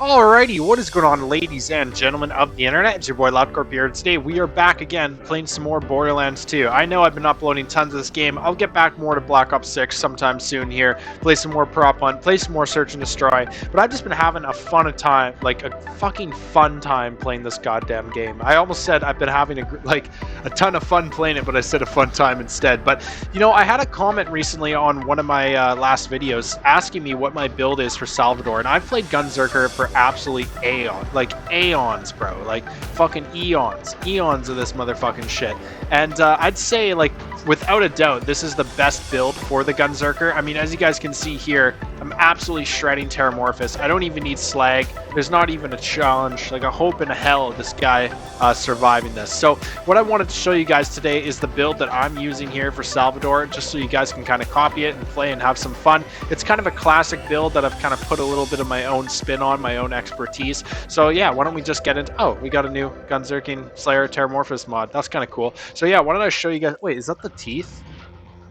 Alrighty, what is going on, ladies and gentlemen of the internet? It's your boy LoudCorp here, and today we are back again playing some more Borderlands 2. I know I've been uploading tons of this game. I'll get back more to Black Ops 6 sometime soon here, play some more prop hunt, play some more search and destroy, but I've just been having a time, like a fucking fun time playing this goddamn game. I almost said I've been having a ton of fun playing it, but I said a fun time instead. But, you know, I had a comment recently on one of my last videos asking me what my build is for Salvador, and I've played GUNZERKER for absolutely aeons, bro, like fucking eons of this motherfucking shit. And I'd say, like, without a doubt, this is the best build for the GUNZERKER. I mean, as you guys can see here, I'm absolutely shredding Terramorphous. I don't even need slag. There's not even a challenge, like a hope in a hell of this guy surviving this. So what I wanted to show you guys today is the build that I'm using here for Salvador, just so you guys can kind of copy it and play and have some fun. It's kind of a classic build that I've kind of put a little bit of my own spin on, my own expertise. So yeah, why don't we just get into... Oh, we got a new GUNZERKER Slayer Terramorphous mod. That's kind of cool. So yeah, why don't I show you guys... Wait, is that the teeth?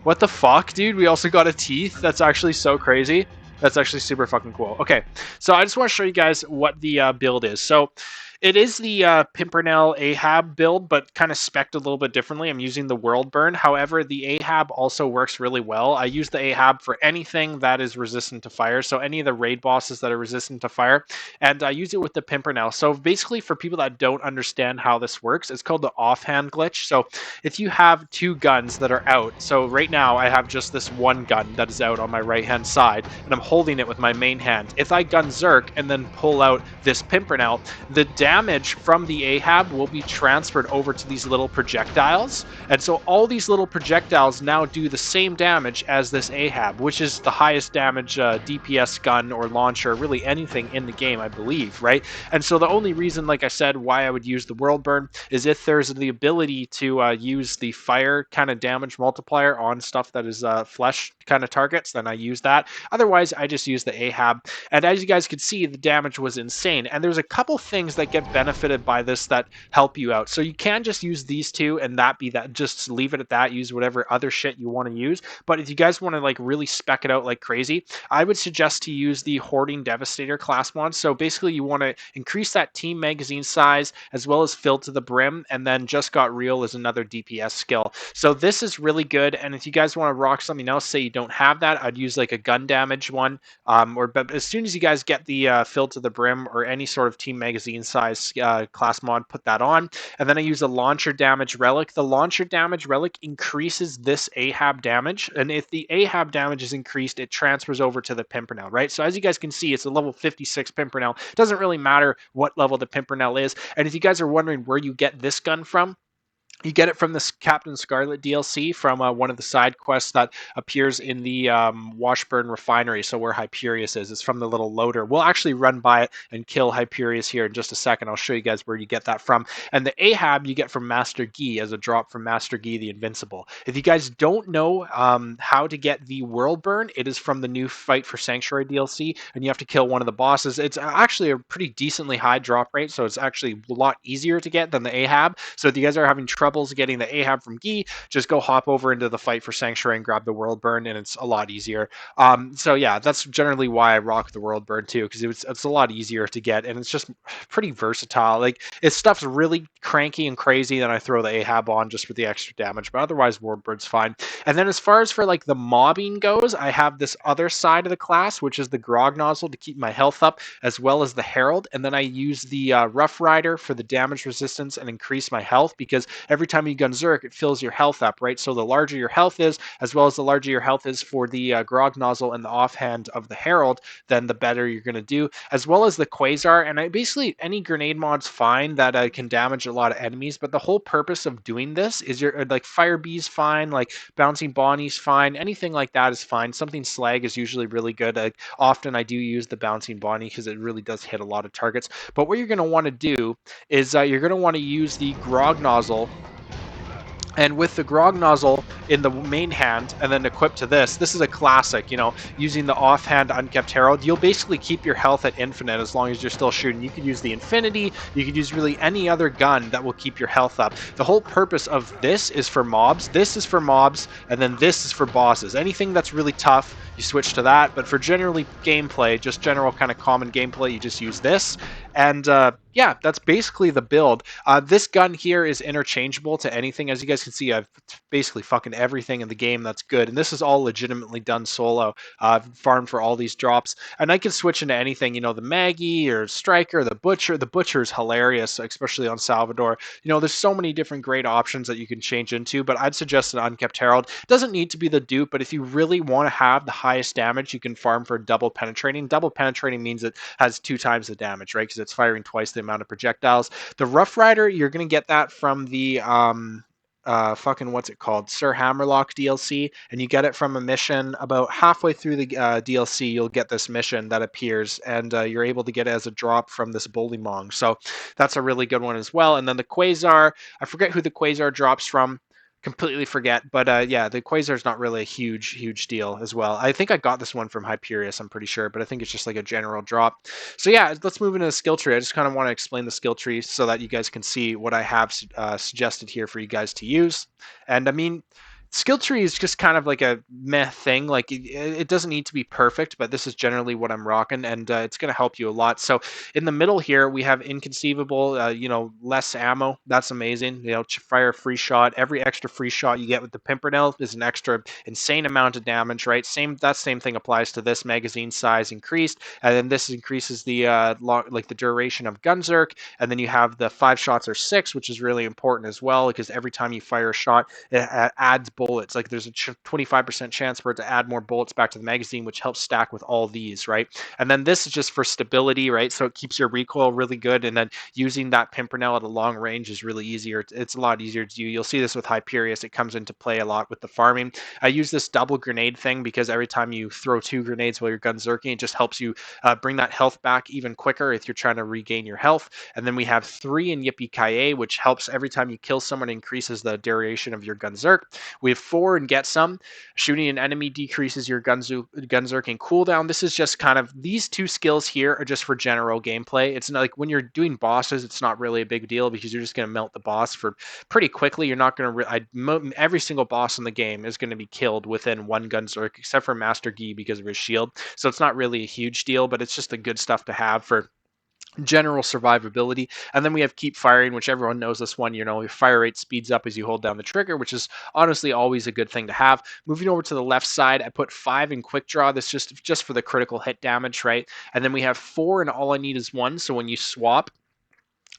What the fuck, dude? We also got a teeth? That's actually so crazy. That's actually super fucking cool. Okay, so I just want to show you guys what the build is. So it is the Pimpernel Ahab build, but kind of spec'd a little bit differently. I'm using the World Burn. However, the Ahab also works really well. I use the Ahab for anything that is resistant to fire, so any of the raid bosses that are resistant to fire, and I use it with the Pimpernel. So basically, for people that don't understand how this works, it's called the offhand glitch. So if you have two guns that are out, so right now I have just this one gun that is out on my right hand side, and I'm holding it with my main hand. If I GUNZERK and then pull out this Pimpernel, the damage from the Ahab will be transferred over to these little projectiles, and so all these little projectiles now do the same damage as this Ahab, which is the highest damage DPS gun or launcher, really anything in the game, I believe, right? And so the only reason, like I said, why I would use the World Burn is if there's the ability to use the fire kind of damage multiplier on stuff that is flesh kind of targets, then I use that. Otherwise, I just use the Ahab. And as you guys can see, the damage was insane. And there's a couple things that get benefited by this that help you out. So you can just use these two and that be that, just leave it at that, use whatever other shit you want to use. But if you guys want to like really spec it out like crazy, I would suggest to use the Hoarding Devastator class mod. So basically you want to increase that team magazine size as well as fill to the brim, and then Just Got Real is another DPS skill. So this is really good, and if you guys want to rock something else, say you don't have that, I'd use like a gun damage one, but as soon as you guys get the fill to the brim or any sort of team magazine size class mod, put that on. And then I use a launcher damage relic. The launcher damage relic increases this Ahab damage, and if the Ahab damage is increased, it transfers over to the Pimpernel, right? So as you guys can see, it's a level 56 Pimpernel. It doesn't really matter what level the Pimpernel is. And if you guys are wondering where you get this gun from, you get it from this Captain Scarlet DLC from one of the side quests that appears in the Washburn Refinery, so where Hyperius is. It's from the little loader. We'll actually run by it and kill Hyperius here in just a second. I'll show you guys where you get that from. And the Ahab you get from Master Guy as a drop from Master Guy the Invincible. If you guys don't know how to get the World Burn, it is from the new Fight for Sanctuary DLC, and you have to kill one of the bosses. It's actually a pretty decently high drop rate, so it's actually a lot easier to get than the Ahab. So if you guys are having trouble getting the Ahab from Guy, just go hop over into the Fight for Sanctuary and grab the World Burn, and it's a lot easier. So yeah, that's generally why I rock the World Burn too, because it's a lot easier to get, and it's just pretty versatile. Like, if stuff's really cranky and crazy, then I throw the Ahab on just for the extra damage, but otherwise World Burn's fine. And then as far as for like the mobbing goes, I have this other side of the class, which is the Grog Nozzle to keep my health up, as well as the Herald, and then I use the Rough Rider for the damage resistance and increase my health, because every time you GUNZERK, it fills your health up, right? So the larger your health is, as well as the larger your health is for the Grog Nozzle and the offhand of the Herald, then the better you're going to do, as well as the Quasar. And basically any grenade mod's fine that can damage a lot of enemies, but the whole purpose of doing this is like Fire Bee's fine, like Bouncing Bonnie's fine, anything like that is fine. Something slag is usually really good. Often I do use the Bouncing Bonnie because it really does hit a lot of targets. But what you're going to want to do is you're going to want to use the Grog Nozzle And with the grog nozzle in the main hand and then equipped to this is a classic, using the offhand unkept herald, you'll basically keep your health at infinite as long as you're still shooting. You could use the infinity, you could use really any other gun that will keep your health up. The whole purpose of this is for mobs. This is for mobs, and then this is for bosses. Anything that's really tough, you switch to that. But for generally gameplay, just general kind of common gameplay, you just use this. And yeah, that's basically the build. This gun here is interchangeable to anything. As you guys can see, I've basically fucking everything in the game that's good. And this is all legitimately done solo. I've farmed for all these drops. And I can switch into anything, the Maggie or Striker, the Butcher. The Butcher is hilarious, especially on Salvador. There's so many different great options that you can change into, but I'd suggest an Unkept Herald. It doesn't need to be the dupe, but if you really want to have the highest damage, you can farm for double penetrating. Double penetrating means it has 2 times the damage, right? Because it's firing twice the amount of projectiles. The Rough Rider, you're going to get that from the fucking what's it called, Sir Hammerlock DLC, and you get it from a mission about halfway through the DLC. You'll get this mission that appears, and you're able to get it as a drop from this Bullymong. So that's a really good one as well. And then the Quasar, I forget who the Quasar drops from. Completely forget, but yeah, the Quasar is not really a huge deal as well. I think I got this one from Hyperius, I'm pretty sure, but I think it's just like a general drop. So yeah, let's move into the skill tree. I just kind of want to explain the skill tree so that you guys can see what I have suggested here for you guys to use. And I mean, skill tree is just kind of like a meh thing. Like it doesn't need to be perfect, but this is generally what I'm rocking, and it's going to help you a lot. So in the middle here, we have inconceivable, less ammo. That's amazing. Fire a free shot. Every extra free shot you get with the Pimpernel is an extra insane amount of damage, right? That same thing applies to this. Magazine size increased, and then this increases the the duration of Gunzerk, and then you have the 5 shots or 6, which is really important as well, because every time you fire a shot, it adds bullets. Like there's a 25% chance for it to add more bullets back to the magazine, which helps stack with all these, right? And then this is just for stability, right? So it keeps your recoil really good, and then using that Pimpernel at a long range is really easier. It's a lot easier to do. You'll see this with Hyperius. It comes into play a lot with the farming. I use this double grenade thing because every time you throw 2 grenades while you're gunzerking, it just helps you bring that health back even quicker if you're trying to regain your health. And then we have 3 in Yippee-Ki-Yay, which helps every time you kill someone, increases the duration of your gunzerk. We have 4 in Get Some. Shooting an enemy decreases your gunzerking cooldown. This is just kind of, these 2 skills here are just for general gameplay. It's not like when you're doing bosses, it's not really a big deal because you're just going to melt the boss for pretty quickly. You're not going to, every single boss in the game is going to be killed within 1 gunzerk, except for Master Gi because of his shield. So it's not really a huge deal, but it's just the good stuff to have for general survivability. And then we have Keep Firing, which everyone knows this one. Your fire rate speeds up as you hold down the trigger, which is honestly always a good thing to have. Moving over to the left side, I put 5 in Quick Draw. This just for the critical hit damage, right? And then we have 4 in All I Need Is One. So when you swap,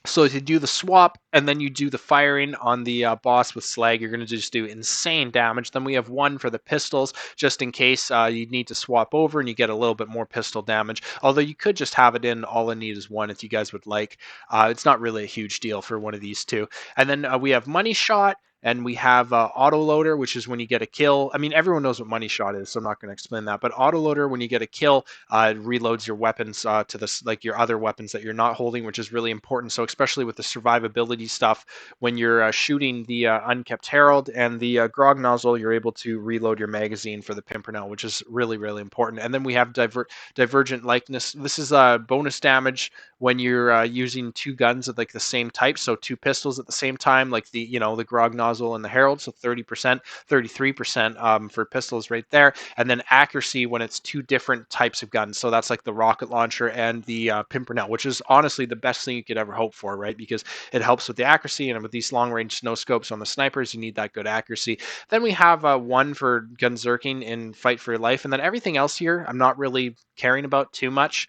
so if you do the swap and then you do the firing on the boss with Slag, you're going to just do insane damage. Then we have 1 for the pistols, just in case you need to swap over and you get a little bit more pistol damage. Although you could just have it in All I Need Is One if you guys would like. It's not really a huge deal for one of these 2. And then we have Money Shot. And we have autoloader, which is when you get a kill. I mean, everyone knows what money shot is, so I'm not going to explain that. But autoloader, when you get a kill, it reloads your weapons to this, like your other weapons that you're not holding, which is really important. So especially with the survivability stuff, when you're shooting the Unkept Herald and the Grog Nozzle, you're able to reload your magazine for the Pimpernel, which is really important. And then we have Divergent Likeness. This is bonus damage when you're using 2 guns of like the same type, so 2 pistols at the same time, like the the Grog Nozzle and the Herald, so 30%, 33% for pistols right there. And then accuracy when it's 2 different types of guns, so that's like the rocket launcher and the Pimpernel, which is honestly the best thing you could ever hope for, right? Because it helps with the accuracy, and with these long range no scopes on the snipers, you need that good accuracy. Then we have 1 for gunzerking in Fight for Your Life, and then everything else here I'm not really caring about too much.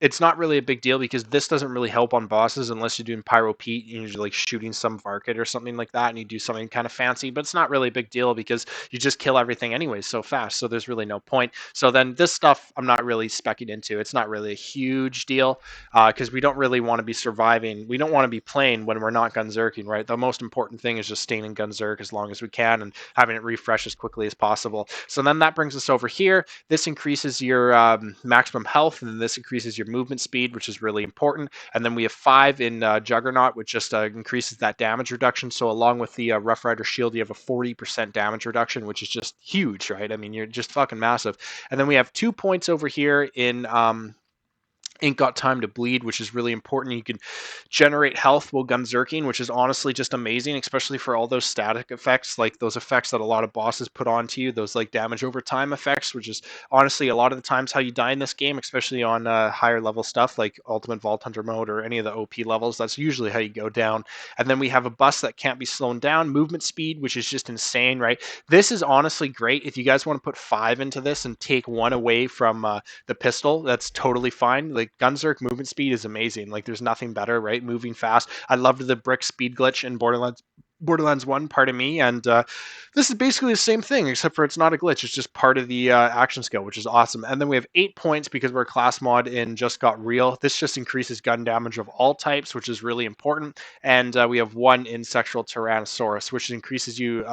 It's not really a big deal because this doesn't really help on bosses unless you're doing Pyro Pete and you're like shooting some Varkit or something like that and you do something kind of fancy, but it's not really a big deal because you just kill everything anyways so fast, so there's really no point. So then this stuff I'm not really specking into. It's not really a huge deal because we don't really want to be surviving. We don't want to be playing when we're not gunzerking, right? The most important thing is just staying in gunzerk as long as we can and having it refresh as quickly as possible. So then that brings us over here. This increases your maximum health, and then this increases your movement speed, which is really important. And then we have 5 in Juggernaut, which just increases that damage reduction. So along with the Rough Rider shield, you have a 40% damage reduction, which is just huge, right? I mean, you're just fucking massive. And then we have 2 points over here in Ain't Got Time to Bleed, which is really important. You can generate health while gunzerking, which is honestly just amazing, especially for all those static effects, like those effects that a lot of bosses put onto you, those like damage over time effects, which is honestly a lot of the times how you die in this game, especially on higher level stuff like Ultimate Vault Hunter mode or any of the OP levels. That's usually how you go down. And then we have a bus that can't be slowed down, movement speed, which is just insane, right? This is honestly great. If you guys want to put 5 into this and take 1 away from the pistol, that's totally fine. Like Gunzerk movement speed is amazing. Like there's nothing better, right? Moving fast. I loved the brick speed glitch in Borderlands 1, pardon me, and this is basically the same thing, except for it's not a glitch. It's just part of the action skill, which is awesome. And then we have 8 points because we're a class mod in Just Got Real. This just increases gun damage of all types, which is really important. And we have 1 in Sexual Tyrannosaurus, which increases you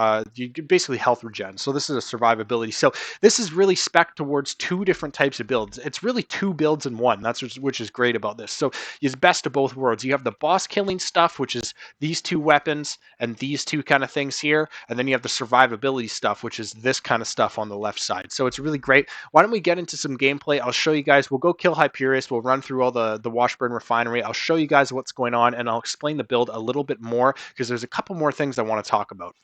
basically health regen. So this is a survivability. So this is really spec towards 2 different types of builds. It's really 2 builds in 1. That's which is great about this. So it's best of both worlds. You have the boss killing stuff, which is these 2 weapons and these 2 kind of things here, and then you have the survivability stuff, which is this kind of stuff on the left side. So it's really great. Why don't we get into some gameplay? I'll show you guys. We'll go kill Hyperius. We'll run through all the Washburn refinery. I'll show you guys what's going on, and I'll explain the build a little bit more because there's a couple more things I want to talk about.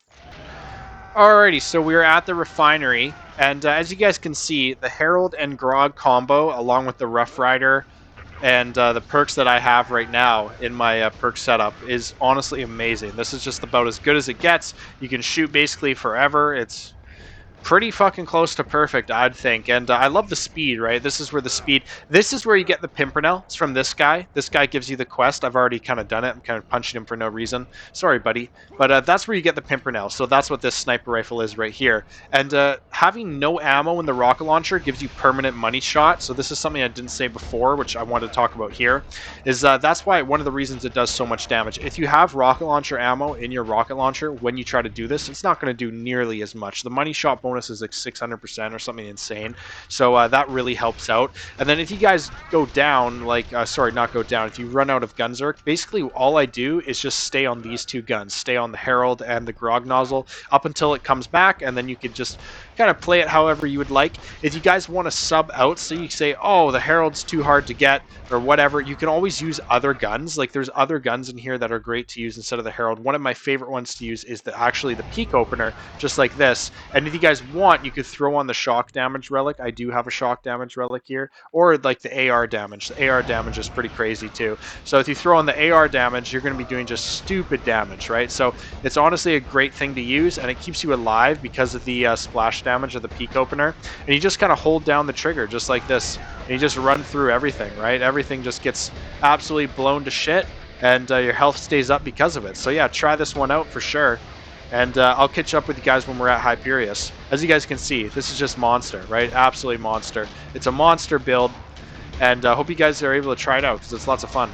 Alrighty, so we're at the refinery, and as you guys can see, the Herald and Grog combo, along with the Rough Rider and the perks that I have right now in my perk setup, is honestly amazing. This is just about as good as it gets. You can shoot basically forever. It's pretty fucking close to perfect, I'd think. And I love the speed, right? This is where you get the Pimpernel. It's from this guy. This guy gives you the quest. I've already kind of done it. I'm kind of punching him for no reason. Sorry, buddy. But that's where you get the Pimpernel. So that's what this sniper rifle is right here. And having no ammo in the rocket launcher gives you permanent money shot. So this is something I didn't say before, which I wanted to talk about here, is that's why one of the reasons it does so much damage. If you have rocket launcher ammo in your rocket launcher, when you try to do this, it's not going to do nearly as much. The money shot bonus is like 600% or something insane. So that really helps out. And then if you guys go down, like, sorry, not go down, if you run out of Gunzerk, basically all I do is just stay on these 2 guns, stay on the Herald and the Grog nozzle up until it comes back, and then you could just kind of play it however you would like. If you guys want to sub out, so you say, oh, the Herald's too hard to get or whatever, you can always use other guns. Like there's other guns in here that are great to use instead of the Herald. One of my favorite ones to use is actually the peak opener, just like this. And if you guys want, you could throw on the shock damage relic. I do have a shock damage relic here, or like the AR damage. The AR damage is pretty crazy too. So if you throw on the AR damage, you're going to be doing just stupid damage, right? So it's honestly a great thing to use, and it keeps you alive because of the splash damage of the peak opener. And you just kind of hold down the trigger just like this, and you just run through everything, right? Everything just gets absolutely blown to shit, and your health stays up because of it. So yeah, try this one out for sure. And I'll catch up with you guys when we're at Hyperius. As you guys can see, this is just monster, right? Absolutely monster. It's a monster build, and I hope you guys are able to try it out because it's lots of fun.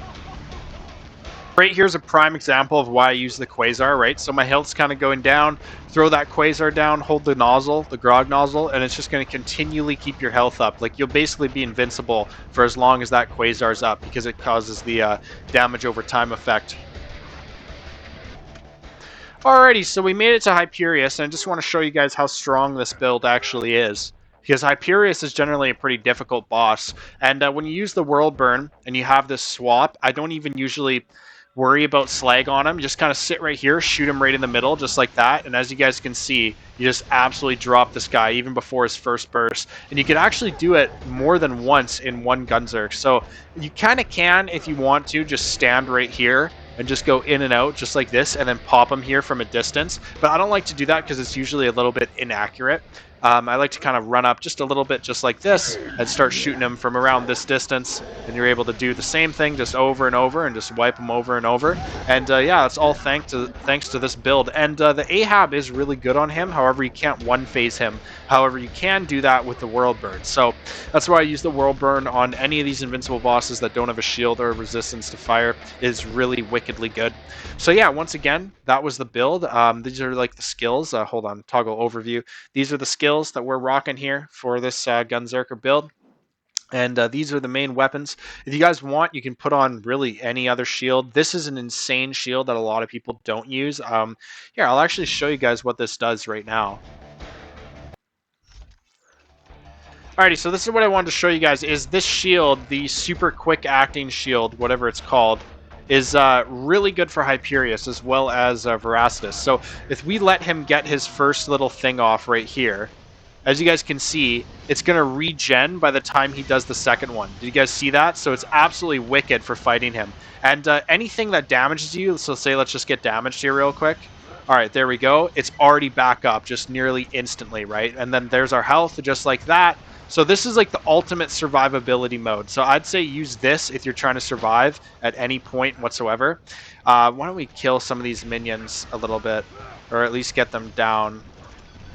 Right here's a prime example of why I use the Quasar, right? So my health's kind of going down, throw that Quasar down, hold the nozzle, the Grog nozzle, and it's just going to continually keep your health up. Like you'll basically be invincible for as long as that Quasar's up because it causes the damage over time effect. Alrighty, so we made it to Hyperius, and I just want to show you guys how strong this build actually is. Because Hyperius is generally a pretty difficult boss, and when you use the World Burn and you have this swap, I don't even usually worry about slag on him. Just kind of sit right here, shoot him right in the middle, just like that, and as you guys can see, you just absolutely drop this guy even before his first burst. And you can actually do it more than once in one Gunzerk. So you kind of can, if you want to, just stand right here and just go in and out just like this and then pop him here from a distance. But I don't like to do that because it's usually a little bit inaccurate. I like to kind of run up just a little bit just like this and start shooting them from around this distance, and you're able to do the same thing just over and over and just wipe them over and over. And yeah, it's all thanks to this build. And the Ahab is really good on him. However, you can't one phase him. However, you can do that with the World Burn. So that's why I use the World Burn on any of these invincible bosses that don't have a shield or a resistance to fire. It is really wickedly good. So yeah, once again, that was the build. These are like the skills. Hold on, toggle overview. These are the skills that we're rocking here for this Gunzerker build. And these are the main weapons. If you guys want, you can put on really any other shield. This is an insane shield that a lot of people don't use. Here, I'll actually show you guys what this does right now. Alrighty, so this is what I wanted to show you guys, is this shield, the super quick acting shield, whatever it's called, is really good for Hyperius as well as Veracitus. So if we let him get his first little thing off right here, as you guys can see, it's going to regen by the time he does the second one. Did you guys see that? So it's absolutely wicked for fighting him. And anything that damages you, so say let's just get damaged here real quick. All right, there we go. It's already back up just nearly instantly, right? And then there's our health just like that. So this is like the ultimate survivability mode. So I'd say use this if you're trying to survive at any point whatsoever. Why don't we kill some of these minions a little bit, or at least get them down.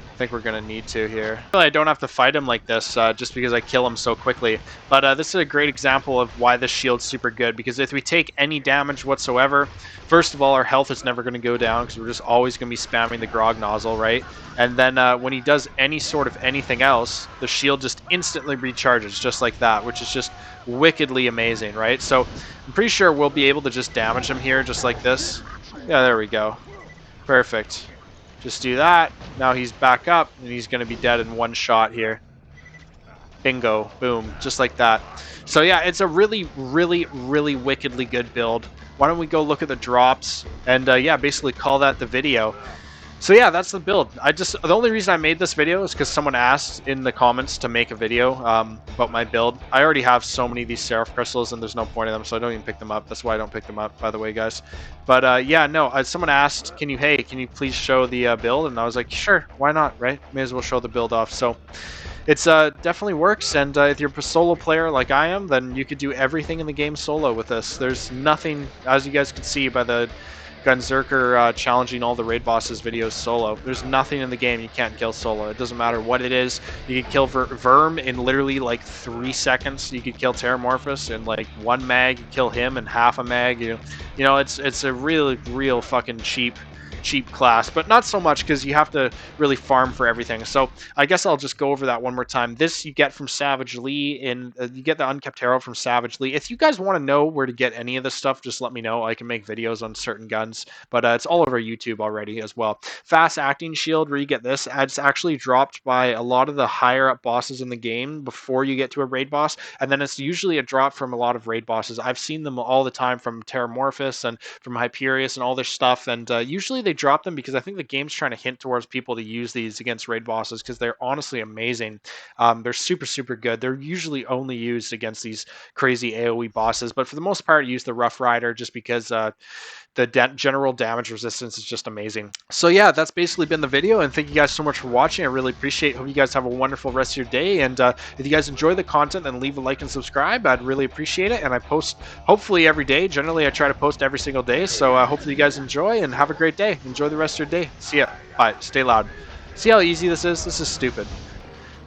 I think we're going to need to here. I don't have to fight him like this just because I kill him so quickly. But this is a great example of why this shield's super good, because if we take any damage whatsoever, first of all, our health is never going to go down because we're just always going to be spamming the grog nozzle, right? And then when he does any sort of anything else, the shield just instantly recharges just like that, which is just wickedly amazing, right? So I'm pretty sure we'll be able to just damage him here just like this. Yeah, there we go. Perfect. Just do that. Now he's back up, and he's going to be dead in one shot here. Bingo. Boom. Just like that. So yeah, it's a really, really, really wickedly good build. Why don't we go look at the drops and yeah, basically call that the video. So yeah, that's the build. The only reason I made this video is because someone asked in the comments to make a video about my build. I already have so many of these Seraph crystals and there's no point in them, so I don't even pick them up. That's why I don't pick them up, by the way, guys. But yeah, no, someone asked, can you please show the build? And I was like, sure, why not, right? May as well show the build off. So it's definitely works, and if you're a solo player like I am, then you could do everything in the game solo with this. There's nothing, as you guys can see by the GUNZERKER challenging all the raid bosses videos solo. There's nothing in the game you can't kill solo. It doesn't matter what it is. You can kill Verm in literally like 3 seconds. You could kill Terramorphous in like 1 mag. You kill him in half a mag. You know, it's a real fucking cheap class, but not so much because you have to really farm for everything. So I guess I'll just go over that one more time. This you get from Savage Lee, and you get the Unkept Arrow from Savage Lee. If you guys want to know where to get any of this stuff, just let me know. I can make videos on certain guns, but it's all over YouTube already as well. Fast Acting Shield, where you get this, it's actually dropped by a lot of the higher up bosses in the game before you get to a raid boss, and then it's usually a drop from a lot of raid bosses. I've seen them all the time from Terramorphous and from Hyperius and all this stuff, and usually they drop them because I think the game's trying to hint towards people to use these against raid bosses because they're honestly amazing. They're super good. They're usually only used against these crazy AoE bosses, but for the most part, use the Rough Rider just because the general damage resistance is just amazing. So yeah, that's basically been the video, and thank you guys so much for watching. I really appreciate it. Hope you guys have a wonderful rest of your day, and if you guys enjoy the content, then leave a like and subscribe. I'd really appreciate it, and I post hopefully every day. Generally, I try to post every single day, so hopefully you guys enjoy, and have a great day. Enjoy the rest of your day. See ya. Bye. Stay loud. See how easy this is? This is stupid.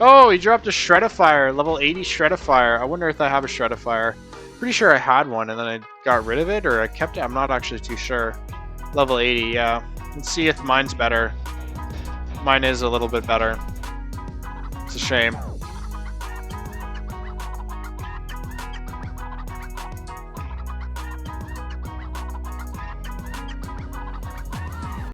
Oh, he dropped a Shredifier, level 80 Shredifier. I wonder if I have a Shredifier. Pretty sure I had one and then I got rid of it, or I kept it. I'm not actually too sure. Level 80, yeah. Let's see if mine's better. Mine is a little bit better. It's a shame.